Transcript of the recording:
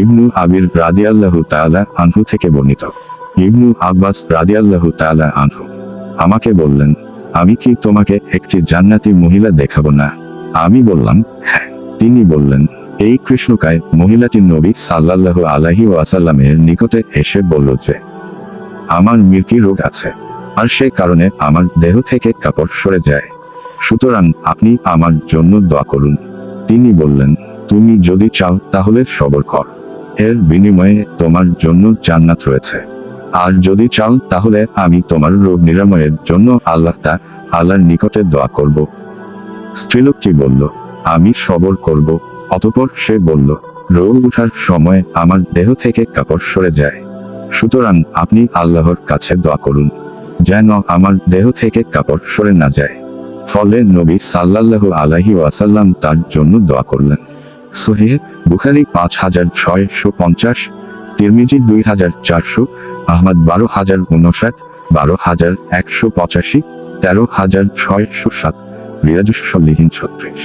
ইবনু আবির রাদিয়াল্লাহু তাআলা আনহু থেকে বর্ণিত। ইবনু আব্বাস রাদিয়াল্লাহু তাআলা আনহু আমাকে বললেন, আমি কি তোমাকে একটি জান্নাতি মহিলা দেখাবো না? আমি বললাম, হ্যাঁ। তিনি বললেন, এই কৃষ্ণকায় মহিলাটি নবী সাল্লাল্লাহু আলাইহি ওয়াসাল্লামের নিকটে এসে বলল যে, আমার মির্কি রোগ আছে, আর সে কারণে আমার দেহ থেকে কাপড় সরে যায়। সুতরাং আপনি আমার জন্য দোয়া করুন। তিনি বললেন, তুমি যদি চাও তাহলে সবর কর, এর বিনিময়ে তোমার জন্য জান্নাত রয়েছে। আর যদি চাও তাহলে আমি তোমার রোগ নিরাময়ের জন্য আল্লাহর নিকটে দোয়া করব। স্ত্রীলোকটি বলল, আমি সবর করব। অতঃপর সে বলল, রোগ ওঠার সময় আমার দেহ থেকে কাপড় সরে যায়। সুতরাং আপনি আল্লাহর কাছে দোয়া করুন যেন আমার দেহ থেকে কাপড় সরে না যায়। ফলে নবী সাল্লাল্লাহু আলাইহি ওয়াসাল্লাম তার জন্য দোয়া করলেন। সহিহ বুখারী 5650, তিরমিজি 2400, আহমদ 12059, 12185, 13607, রিয়াজুস সলিহিন 36।